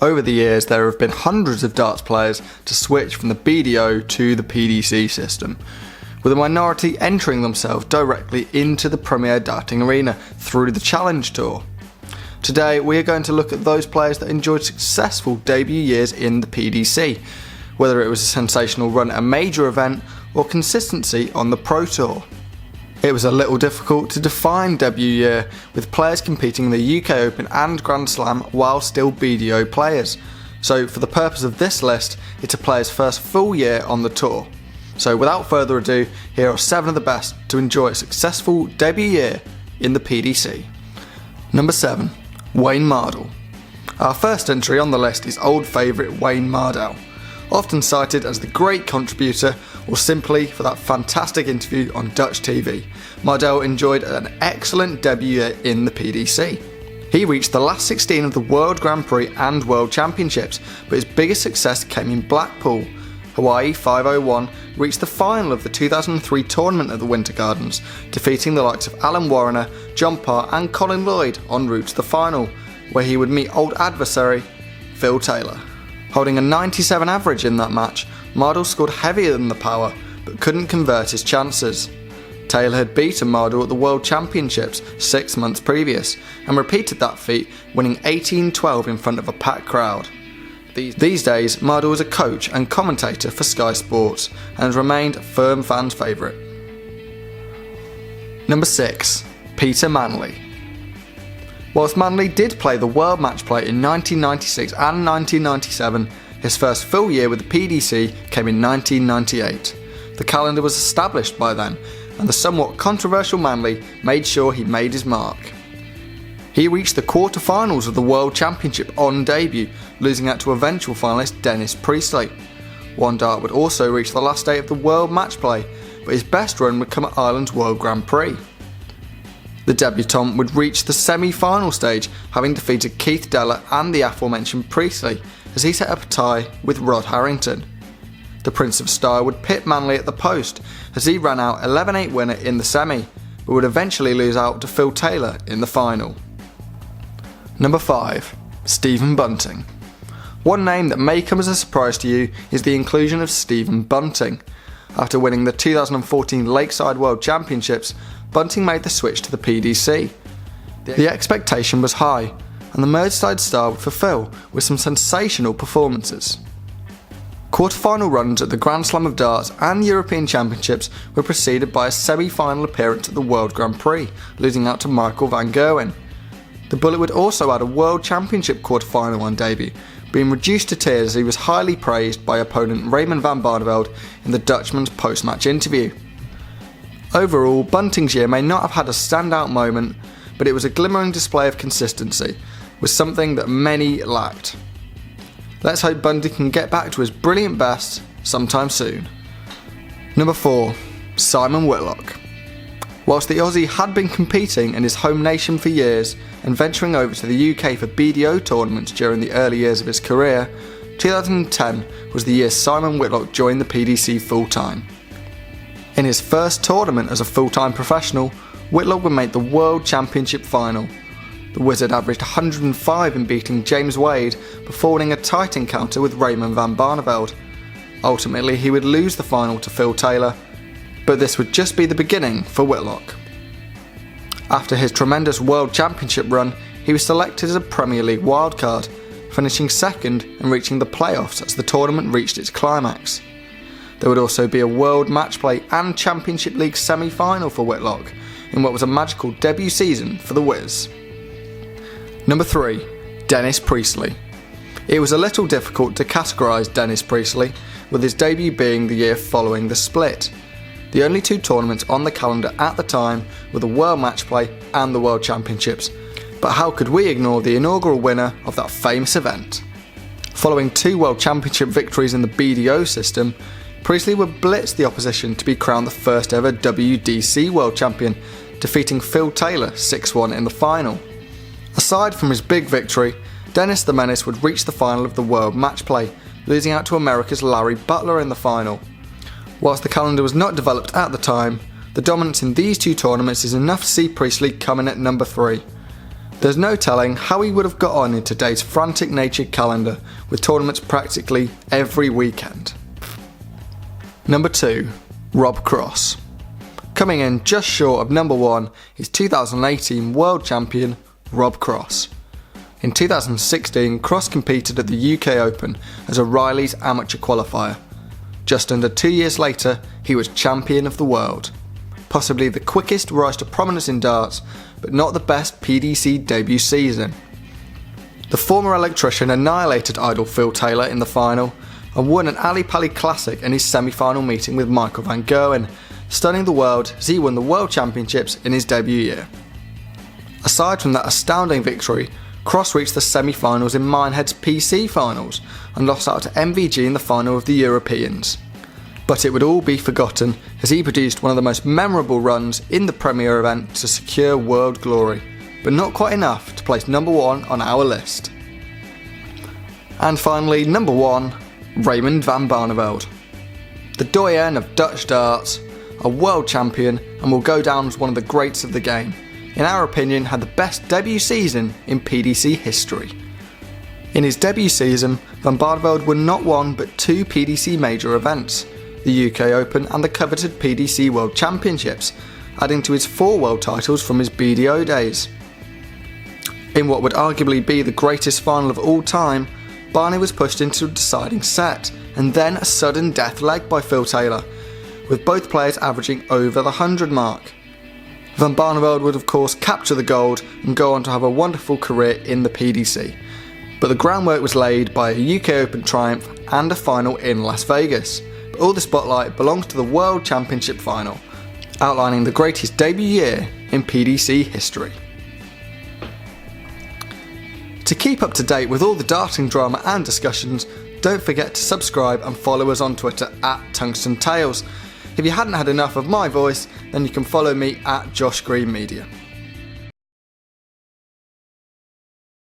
Over the years, there have been hundreds of darts players to switch from the BDO to the PDC system, with a minority entering themselves directly into the premier darting arena through the Challenge Tour. Today, we are going to look at those players that enjoyed successful debut years in the PDC, whether it was a sensational run at a major event or consistency on the Pro Tour. It was a little difficult to define debut year, with players competing in the UK Open and Grand Slam while still BDO players. So for the purpose of this list, it's a player's first full year on the tour. So without further ado, here are 7 of the best to enjoy a successful debut year in the PDC. Number 7. Wayne Mardell. Our first entry on the list is old favourite Wayne Mardell, often cited as the great contributor or simply for that fantastic interview on Dutch TV. Mardell enjoyed an excellent debut year in the PDC. He reached the last 16 of the World Grand Prix and World Championships, but his biggest success came in Blackpool. Hawaii 501 reached the final of the 2003 tournament at the Winter Gardens, defeating the likes of Alan Warriner, John Parr and Colin Lloyd en route to the final, where he would meet old adversary Phil Taylor. Holding a 97 average in that match, Mardell scored heavier than the power, but couldn't convert his chances. Taylor had beaten Mardell at the World Championships 6 months previous, and repeated that feat, winning 18-12 in front of a packed crowd. These days, Mardell is a coach and commentator for Sky Sports, and has remained a firm fans' favourite. Number 6. Peter Manley. Whilst Manley did play the World Match Play in 1996 and 1997, his first full year with the PDC came in 1998. The calendar was established by then, and the somewhat controversial Manley made sure he made his mark. He reached the quarter-finals of the World Championship on debut, losing out to eventual finalist Dennis Priestley. One Dart would also reach the last day of the World Match Play, but his best run would come at Ireland's World Grand Prix. The debutant would reach the semi-final stage, having defeated Keith Deller and the aforementioned Priestley, as he set up a tie with Rod Harrington. The Prince of Style would pit Manley at the post, as he ran out 11-8 winner in the semi, but would eventually lose out to Phil Taylor in the final. Number 5. Stephen Bunting. One name that may come as a surprise to you is the inclusion of Stephen Bunting. After winning the 2014 Lakeside World Championships, Bunting made the switch to the PDC. The expectation was high, and the Merseyside star would fulfil with some sensational performances. Quarter-final runs at the Grand Slam of Darts and European Championships were preceded by a semi-final appearance at the World Grand Prix, losing out to Michael van Gerwen. The Bullet would also add a World Championship quarter-final on debut, being reduced to tears as he was highly praised by opponent Raymond van Barneveld in the Dutchman's post-match interview. Overall, Bunting's year may not have had a standout moment, but it was a glimmering display of consistency, with something that many lacked. Let's hope Bunting can get back to his brilliant best sometime soon. Number 4. Simon Whitlock. Whilst the Aussie had been competing in his home nation for years and venturing over to the UK for BDO tournaments during the early years of his career, 2010 was the year Simon Whitlock joined the PDC full-time. In his first tournament as a full-time professional, Whitlock would make the World Championship final. The Wizard averaged 105 in beating James Wade before winning a tight encounter with Raymond van Barneveld. Ultimately, he would lose the final to Phil Taylor, but this would just be the beginning for Whitlock. After his tremendous World Championship run, he was selected as a Premier League wildcard, finishing second and reaching the playoffs as the tournament reached its climax. There would also be a World Match Play and Championship League semi-final for Whitlock, in what was a magical debut season for the Wiz. Number 3. Dennis Priestley. It was a little difficult to categorise Dennis Priestley, with his debut being the year following the split. The only 2 tournaments on the calendar at the time were the World Match Play and the World Championships, but how could we ignore the inaugural winner of that famous event? Following 2 World Championship victories in the BDO system, Priestley would blitz the opposition to be crowned the first ever WDC World Champion, defeating Phil Taylor 6-1 in the final. Aside from his big victory, Dennis the Menace would reach the final of the World Match Play, losing out to America's Larry Butler in the final. Whilst the calendar was not developed at the time, the dominance in these 2 tournaments is enough to see Priestley come in at number 3. There's no telling how he would have got on in today's frantic natured calendar with tournaments practically every weekend. Number 2. Rob Cross. Coming in just short of number 1 is 2018 World Champion Rob Cross. In 2016, Cross competed at the UK Open as O'Reilly's amateur qualifier. Just under 2 years later, he was champion of the world. Possibly the quickest rise to prominence in darts, but not the best PDC debut season. The former electrician annihilated idol Phil Taylor in the final and won an Ali Pali Classic in his semi-final meeting with Michael van Gerwen, stunning the world as he won the World Championships in his debut year. Aside from that astounding victory, Cross reached the semi-finals in Minehead's PC finals and lost out to MVG in the final of the Europeans. But it would all be forgotten as he produced one of the most memorable runs in the premier event to secure world glory, but not quite enough to place number 1 on our list. And finally, number 1, Raymond van Barneveld. The doyen of Dutch darts, a world champion, and will go down as one of the greats of the game. In our opinion, had the best debut season in PDC history. In his debut season, van Barneveld won not one but 2 PDC major events, the UK Open and the coveted PDC World Championships, adding to his 4 world titles from his BDO days. In what would arguably be the greatest final of all time, Barney was pushed into a deciding set, and then a sudden death leg by Phil Taylor, with both players averaging over the 100 mark. Van Barneveld would of course capture the gold and go on to have a wonderful career in the PDC, but the groundwork was laid by a UK Open triumph and a final in Las Vegas. But all the spotlight belongs to the World Championship final, outlining the greatest debut year in PDC history. To keep up to date with all the darting drama and discussions, don't forget to subscribe and follow us on Twitter at Tungsten Tales. If you hadn't had enough of my voice, then you can follow me at Josh Green Media.